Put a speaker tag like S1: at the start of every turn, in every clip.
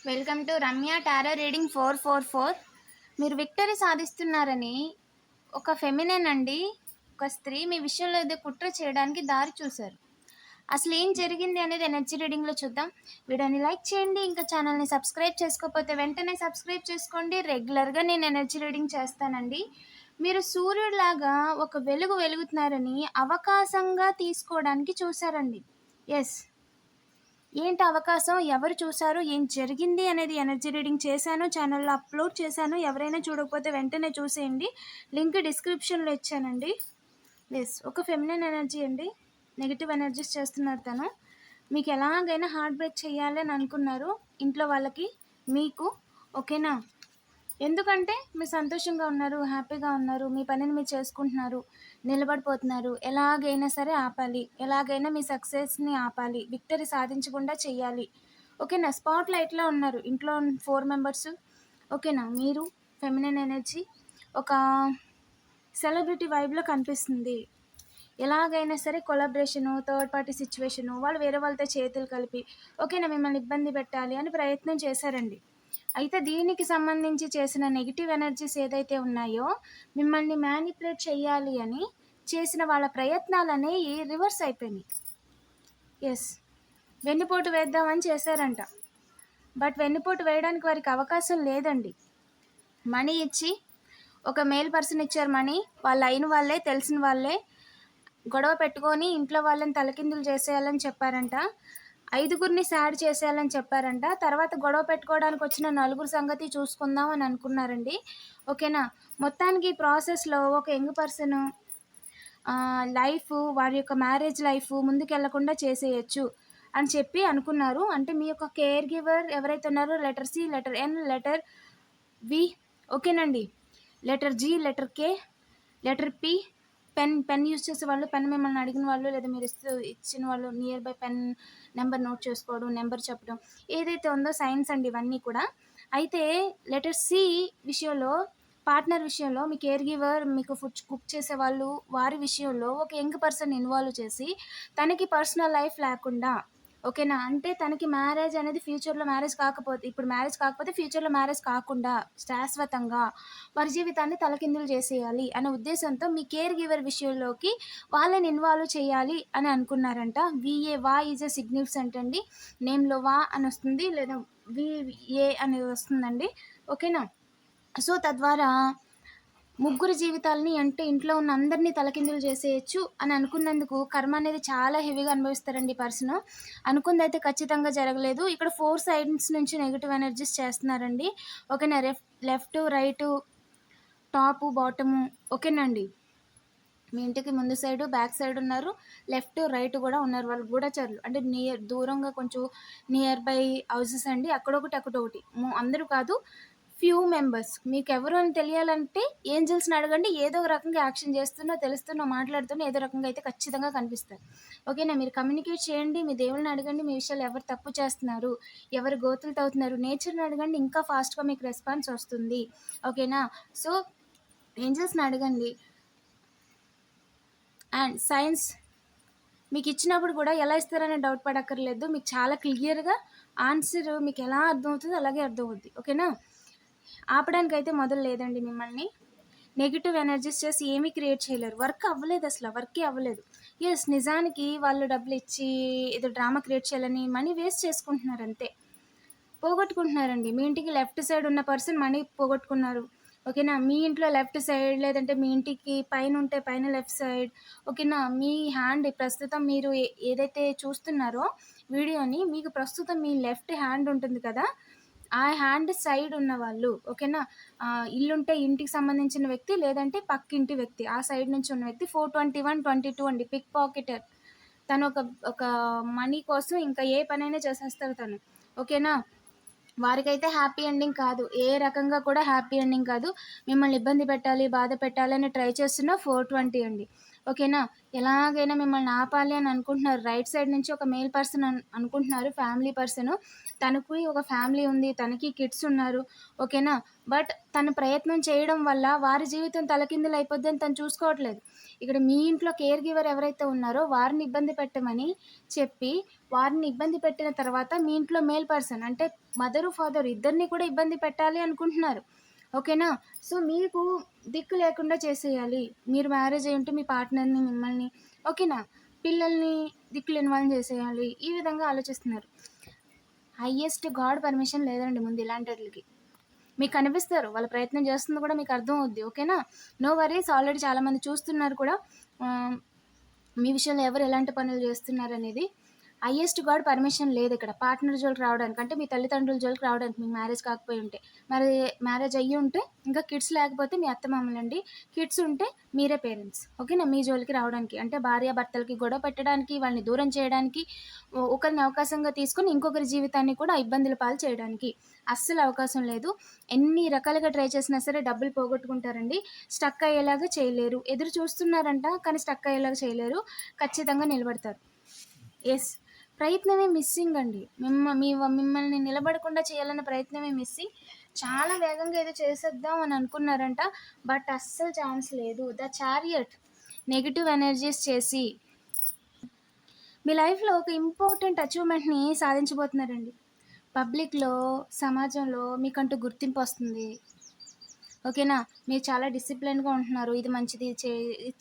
S1: Welcome to Ramya tarot reading 444. మీరు victory సాధిస్తున్నారని ఒక feminine అండి, ఒక స్త్రీ మీ విషయంలో ఏదో కుట్ర చేయడానికి దారి చూశారు. అసలు ఏం జరిగింది అనేది ఎనర్జీ రీడింగ్లో చూద్దాం. వీడియోని లైక్ చేయండి, ఇంకా ఛానల్ని సబ్స్క్రైబ్ చేసుకోకపోతే వెంటనే సబ్స్క్రైబ్ చేసుకోండి. రెగ్యులర్గా నేను ఎనర్జీ రీడింగ్ చేస్తానండి. మీరు సూర్యుడిలాగా ఒక వెలుగు వెలుగుతున్నారని అవకాశంగా తీసుకోవడానికి చూశారండి. ఎస్, ఏంటి అవకాశం, ఎవరు చూశారు, ఏం జరిగింది అనేది ఎనర్జీ రీడింగ్ చేశాను, ఛానల్లో అప్లోడ్ చేశాను. ఎవరైనా చూడకపోతే వెంటనే చూసేయండి, లింక్ డిస్క్రిప్షన్లో ఇచ్చానండి. ఎస్, ఒక ఫెమినైన్ ఎనర్జీ అండి, నెగిటివ్ ఎనర్జీస్ చేస్తున్నారు తను. మీకు ఎలాగైనా హార్ట్ బ్రేక్ చేయాలి అని అనుకున్నారు ఇంట్లో వాళ్ళకి, మీకు. ఓకేనా? ఎందుకంటే మీరు సంతోషంగా ఉన్నారు, హ్యాపీగా ఉన్నారు, మీ పనిని మీరు చేసుకుంటున్నారు, నిలబడిపోతున్నారు. ఎలాగైనా సరే ఆపాలి, ఎలాగైనా మీ సక్సెస్ని ఆపాలి, విక్టరీ సాధించకుండా చెయ్యాలి. ఓకేనా? స్పాట్ లైట్లో ఉన్నారు ఇంట్లో 4 మెంబర్స్. ఓకేనా? మీరు ఫెమినైన్ ఎనర్జీ ఒక సెలబ్రిటీ వైబ్లో కనిపిస్తుంది. ఎలాగైనా సరే కొలాబరేషను, థర్డ్ పార్టీ సిచ్యువేషను, వాళ్ళు వేరే వాళ్ళతో చేతులు కలిపి ఓకేనా మిమ్మల్ని ఇబ్బంది పెట్టాలి అని ప్రయత్నం చేశారండి. అయితే దీనికి సంబంధించి చేసిన నెగిటివ్ ఎనర్జీస్ ఏదైతే ఉన్నాయో, మిమ్మల్ని మ్యానిపులేట్ చేయాలి అని చేసిన వాళ్ళ ప్రయత్నాలు అనేవి రివర్స్ అయిపోయినాయి. ఎస్, వెన్నుపోటు వేద్దామని చేశారంట, బట్ వెన్నుపోటు వేయడానికి వారికి అవకాశం లేదండి. మనీ ఇచ్చి, ఒక మేల్ పర్సన్ ఇచ్చారు మనీ, వాళ్ళు అయిన వాళ్ళే, తెలిసిన వాళ్ళే గొడవ పెట్టుకొని ఇంట్లో వాళ్ళని తలకిందులు చేసేయాలని చెప్పారంట. 5గురిని సాడ్ చేసేయాలని చెప్పారంట. తర్వాత గొడవ పెట్టుకోవడానికి వచ్చిన 4 సంగతి చూసుకుందాం అని అనుకున్నారండి. ఓకేనా? మొత్తానికి ఈ ప్రాసెస్లో ఒక యంగ్ పర్సన్ లైఫ్, వారి యొక్క మ్యారేజ్ లైఫ్ ముందుకెళ్లకుండా చేసేయచ్చు అని చెప్పి అనుకున్నారు. అంటే మీ యొక్క కేర్ గివర్ ఎవరైతే ఉన్నారో, letter C, letter N, letter V, ఓకేనండి, letter G, letter K, letter P, pen use చేసే వాళ్ళు, పెన్ మిమ్మల్ని అడిగిన వాళ్ళు, లేదా మీరు ఇచ్చిన వాళ్ళు, near by pen number note చేసుకోవడం, నెంబర్ చెప్పడం, ఏదైతే ఉందో సైన్స్ అండి ఇవన్నీ కూడా. అయితే లెటర్ సి విషయంలో, పార్ట్నర్ విషయంలో, మీ కేర్ గివర్, మీకు ఫుడ్ కుక్ చేసే వాళ్ళు, వారి విషయంలో ఒక యంగ్ పర్సన్ ఇన్వాల్వ్ చేసి తనకి పర్సనల్ లైఫ్ లేకుండా, ఓకేనా, అంటే తనకి మ్యారేజ్ అనేది ఫ్యూచర్లో మ్యారేజ్ కాకపోతే, ఇప్పుడు మ్యారేజ్ కాకపోతే ఫ్యూచర్లో మ్యారేజ్ కాకుండా శాశ్వతంగా వారి జీవితాన్ని తలకిందులు చేసేయాలి అనే ఉద్దేశంతో మీ కేర్ గివర్ విషయంలోకి వాళ్ళని ఇన్వాల్వ్ చేయాలి అని అనుకున్నారంట. విఏ, వా ఈజ్ ఎ సిగ్నిఫికెంట్ అండి. నేమ్లో వా అని వస్తుంది, లేదా విఏ అనేది వస్తుందండి. ఓకేనా? సో తద్వారా ముగ్గురు జీవితాలని, అంటే ఇంట్లో ఉన్న అందరినీ తలకిందులు చేసేయచ్చు అని అనుకున్నందుకు కర్మ అనేది చాలా హెవీగా అనుభవిస్తారండి పర్సన్. అనుకుందైతే ఖచ్చితంగా జరగలేదు. ఇక్కడ 4 సైడ్స్ నుంచి నెగిటివ్ ఎనర్జీస్ చేస్తున్నారండి. ఓకేనా? లెఫ్ట్, రైటు, టాపు, బాటము, ఓకేనండి. మీ ఇంటికి ముందు సైడు, బ్యాక్ సైడ్ ఉన్నారు, లెఫ్ట్ రైట్ కూడా ఉన్నారు. వాళ్ళు గూఢచారులు, అంటే దూరంగా కొంచెం నియర్ బై హౌసెస్ అండి, అక్కడొకటి అక్కడొకటి, అందరూ కాదు, ఫ్యూ మెంబర్స్. మీకు ఎవరు అని తెలియాలంటే ఏంజల్స్ని అడగండి, ఏదో ఒక రకంగా యాక్షన్ చేస్తున్నా, తెలుస్తున్నా, మాట్లాడుతున్నా, ఏదో రకంగా అయితే ఖచ్చితంగా కనిపిస్తారు. ఓకేనా? మీరు కమ్యూనికేట్ చేయండి, మీ దేవుళ్ళని అడగండి, మీ విషయాలు ఎవరు తప్పు చేస్తున్నారు, ఎవరు గోతులు తవ్వుతున్నారు, నేచర్ని అడగండి, ఇంకా ఫాస్ట్గా మీకు రెస్పాన్స్ వస్తుంది. ఓకేనా? సో ఏంజల్స్ని అడగండి. అండ్ సైన్స్ మీకు ఇచ్చినప్పుడు కూడా ఎలా ఇస్తారనే డౌట్ పడక్కర్లేదు. మీకు చాలా క్లియర్గా ఆన్సర్ మీకు ఎలా అర్థమవుతుందో అలాగే అర్థమవుద్ది. ఓకేనా? ఆపడానికి అయితే మొదలు లేదండి. మిమ్మల్ని నెగిటివ్ ఎనర్జీస్ చేసి ఏమీ క్రియేట్ చేయలేరు. వర్క్ అవ్వలేదు, అసలు వర్కే అవ్వలేదు. ఎస్, నిజానికి వాళ్ళు డబ్బులు ఇచ్చి ఏదో డ్రామా క్రియేట్ చేయాలని మనీ వేస్ట్ చేసుకుంటున్నారు, అంతే, పోగొట్టుకుంటున్నారండి. మీ ఇంటికి లెఫ్ట్ సైడ్ ఉన్న పర్సన్ మనీ పోగొట్టుకున్నారు. ఓకేనా? మీ ఇంట్లో లెఫ్ట్ సైడ్, లేదంటే మీ ఇంటికి పైన ఉంటే పైన లెఫ్ట్ సైడ్, ఓకేనా, మీ హ్యాండ్ ప్రస్తుతం మీరు ఏదైతే చూస్తున్నారో వీడియోని, మీకు ప్రస్తుతం మీ లెఫ్ట్ హ్యాండ్ ఉంటుంది కదా, ఆ హ్యాండ్ సైడ్ ఉన్న వాళ్ళు, ఓకేనా, ఇల్లుంటే ఇంటికి సంబంధించిన వ్యక్తి, లేదంటే పక్కింటి వ్యక్తి, ఆ సైడ్ నుంచి ఉన్న వ్యక్తి 421, 22 అండి, పిక్ పాకెటర్. తను ఒక మనీ కోసం ఇంకా ఏ పనైనా చేసేస్తారు తను. ఓకేనా? వారికైతే హ్యాపీ ఎండింగ్ కాదు, ఏ రకంగా కూడా హ్యాపీ ఎండింగ్ కాదు. మిమ్మల్ని ఇబ్బంది పెట్టాలి, బాధ పెట్టాలని ట్రై చేస్తున్న 420 అండి. ఓకేనా? ఎలాగైనా మిమ్మల్ని ఆపాలి అని అనుకుంటున్నారు. రైట్ సైడ్ నుంచి ఒక మేల్ పర్సన్ అనుకుంటున్నారు. Family person. తనకి ఒక ఫ్యామిలీ ఉంది. తనకి కిడ్స్ ఉన్నారు. ఓకేనా? బట్ తను ప్రయత్నం చేయడం వల్ల వారి జీవితం తలకిందులైపోద్దని తను చూసుకోవట్లేదు. ఇక్కడ మీ ఇంట్లో కేర్ గివర్ ఎవరైతే ఉన్నారో వారిని ఇబ్బంది పెట్టమని చెప్పి, వారిని ఇబ్బంది పెట్టిన తర్వాత మీ ఇంట్లో మేల్ పర్సన్ అంటే మదరు, ఫాదరు ఇద్దరిని కూడా ఇబ్బంది పెట్టాలి అనుకుంటున్నారు. ఓకేనా? సో, మీకు దిక్కు లేకుండా చేసేయాలి. మీరు మ్యారేజ్ అయ్యుంటే మీ పార్ట్నర్‌ని, మిమ్మల్ని ఓకేనా? పిల్లల్ని దిక్కు లేని వాళ్ళని చేసేయాలి. ఈ విధంగా ఆలోచిస్తున్నారు. హైయెస్ట్ గాడ్ పర్మిషన్ లేదండి ముందు ఇలాంటోట్లకి. మీకు కనిపిస్తారు. వాళ్ళ ప్రయత్నం చేస్తుంది కూడా మీకు అర్థమవుద్ది. ఓకేనా? నో వరీస్ ఆల్రెడీ చాలామంది చూస్తున్నారు కూడా. మీ విషయంలో ఎవరు ఎలాంటి పనులు చేస్తున్నారనేది. హైయెస్ట్ గాడ్ పర్మిషన్ లేదిక్కడ. పార్ట్నర్ జోలికి రావడానికి. అంటే మీ తల్లిదండ్రుల జోలికి రావడానికి మీకు మ్యారేజ్ కాకపోయి ఉంటే. మరి మ్యారేజ్ అయ్యి ఉంటే ఇంకా కిడ్స్ లేకపోతే మీ అత్తమామలండి. కిడ్స్ ఉంటే మీరే పేరెంట్స్. ఓకేనా? మీ జోలికి రావడానికి. అంటే భార్యాభర్తలకి గొడవ పెట్టడానికి, వాళ్ళని దూరం చేయడానికి, ఒకరిని అవకాశంగా తీసుకొని ఇంకొకరి జీవితాన్ని కూడా ఇబ్బందుల పాలు చేయడానికి అస్సలు అవకాశం లేదు. ఎన్ని రకాలుగా ట్రై చేసినా సరే డబ్బులు పోగొట్టుకుంటారండి. స్టక్ అయ్యేలాగా చేయలేరు. ఎదురు చూస్తున్నారంట కానీ స్టక్ అయ్యేలాగా చేయలేరు. ఖచ్చితంగా నిలబడతారు. యెస్. ప్రయత్నమే మిస్సింగ్ అండి. మిమ్మల్ని నిలబడకుండా చేయాలన్న ప్రయత్నమే మిస్సింగ్. చాలా వేగంగా ఏదో చేసేద్దాం అని అనుకున్నారంట. బట్ అస్సలు ఛాన్స్ లేదు. ద చారియట్ నెగెటివ్ ఎనర్జీస్ చేసి మీ లైఫ్‌లో ఒక ఇంపార్టెంట్ అచీవ్‌మెంట్‌ని సాధించబోతున్నారండి. పబ్లిక్‌లో, సమాజంలో మీకంటూ గుర్తింపొస్తుంది. ఓకేనా? మీరు చాలా డిసిప్లిన్‌గా ఉంటున్నారు. ఇది మంచిది, ఇది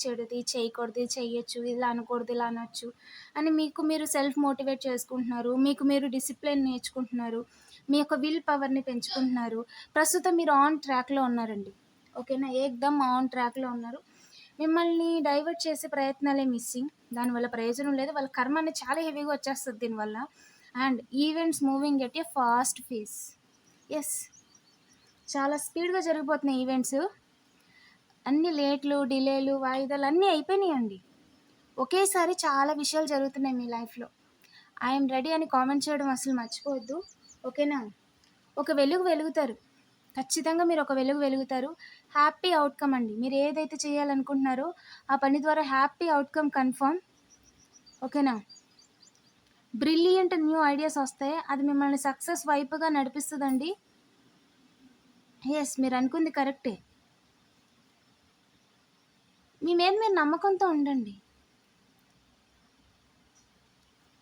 S1: చెడుది, చేయకూడదు, ఇది చెయ్యొచ్చు, ఇలా అనకూడదు, ఇలా అనొచ్చు అని మీకు మీరు సెల్ఫ్ మోటివేట్ చేసుకుంటున్నారు. మీకు మీరు డిసిప్లిన్ నేర్చుకుంటున్నారు. మీ యొక్క విల్ పవర్‌ని పెంచుకుంటున్నారు. ప్రస్తుతం మీరు ఆన్ ట్రాక్‌లో ఉన్నారండి. ఓకేనా? ఏకదమ్ ఆన్ ట్రాక్‌లో ఉన్నారు. మిమ్మల్ని డైవర్ట్ చేసే ప్రయత్నాలే మిస్సింగ్. దానివల్ల ప్రయోజనం లేదు. వాళ్ళ కర్మ అనేది చాలా హెవీగా వచ్చేస్తది దీనివల్ల. And events moving at a fast pace. Yes. చాలా స్పీడ్‌గా జరిగిపోతున్నాయి ఈవెంట్స్. అన్ని లేట్‌లు, డిలేలు, వాయిదాలు అన్నీ అయిపోయినాయండి. ఒకేసారి చాలా విషయాలు జరుగుతున్నాయి మీ లైఫ్‌లో. ఐ యామ్ రెడీ అని కామెంట్ చేయడం అసలు మర్చిపోవద్దు. ఓకేనా? ఒక వెలుగు వెలుగుతారు. ఖచ్చితంగా మీరు ఒక వెలుగు వెలుగుతారు. హ్యాపీ అవుట్‌కమ్ అండి. మీరు ఏదైతే చేయాలనుకుంటున్నారో ఆ పని ద్వారా హ్యాపీ అవుట్‌కమ్ కన్ఫర్మ్. ఓకేనా? బ్రిలియంట్ న్యూ ఐడియాస్ వస్తాయి. అది మిమ్మల్ని సక్సెస్ వైపుగా నడిపిస్తదండి. యెస్. మీరు అనుకుంది కరెక్టే. మీ మీద మీరు నమ్మకంతో ఉండండి.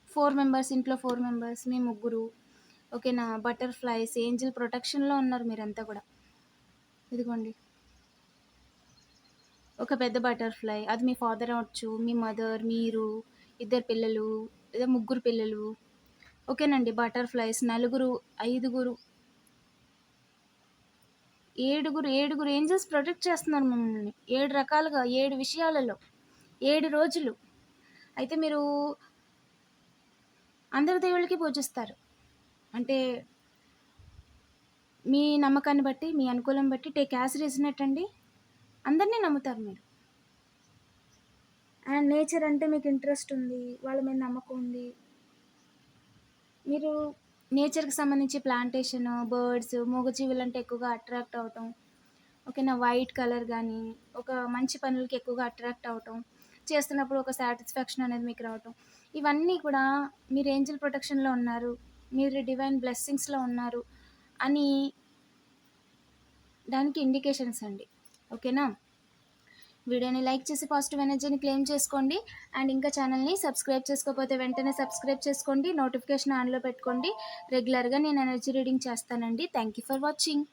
S1: 4 మెంబర్స్, ఇంట్లో 4 మెంబర్స్, మీ ముగ్గురు. ఓకేనా? బటర్‌ఫ్లైస్, ఏంజెల్ ప్రొటెక్షన్‌లో ఉన్నారు మీరంతా కూడా. ఇదిగోండి. ఒక పెద్ద బటర్‌ఫ్లై. అది మీ ఫాదర్ అవ్వచ్చు, మీ మదర్, మీరు, ఇద్దరు పిల్లలు, లేదా ముగ్గురు పిల్లలు. ఓకేనండి. బటర్‌ఫ్లైస్, నలుగురు, ఐదుగురు, ఏడుగురు ఏంజెల్స్ ప్రొటెక్ట్ చేస్తున్నారు మిమ్మల్ని. 7 రకాలుగా, 7 విషయాలలో, 7 రోజులు. అయితే మీరు అందరి దేవుళ్ళకి పూజిస్తారు. అంటే మీ నమ్మకాన్ని బట్టి, మీ అనుకూలం బట్టి టేక్ యాజ్ రీజనెట్ అండి. అందరిని నమ్ముతారు మీరు. అండ్ నేచర్ అంటే మీకు ఇంట్రెస్ట్ ఉంది. వాళ్ళ మీద నమ్మకం ఉంది. మీరు నేచర్‌కి సంబంధించి ప్లాంటేషన్, బర్డ్స్, మూగజీవులంటే ఎక్కువగా అట్రాక్ట్ అవ్వటం. ఓకేనా? వైట్ కలర్ గానీ, ఒక మంచి పనులకి ఎక్కువగా అట్రాక్ట్ అవ్వటం. చేస్తున్నప్పుడు ఒక సాటిస్ఫాక్షన్ అనేది మీకు రావటం. ఇవన్నీ కూడా మీరు ఏంజెల్ ప్రొటెక్షన్‌లో ఉన్నారు. మీరు డివైన్ బ్లెస్సింగ్స్‌లో ఉన్నారు అని దానికి ఇండికేషన్స్ అండి. ఓకేనా? వీడియోని లైక్ చేసి పాజిటివ్ ఎనర్జీని క్లెయిమ్ చేసుకోండి. అండ్ ఇంకా ఛానల్ని సబ్స్క్రైబ్ చేసుకోకపోతే వెంటనే సబ్స్క్రైబ్ చేసుకోండి. నోటిఫికేషన్ ఆన్‌లో పెట్టుకోండి. రెగ్యులర్‌గా నేను ఎనర్జీ రీడింగ్ చేస్తానండి. Thank you for watching.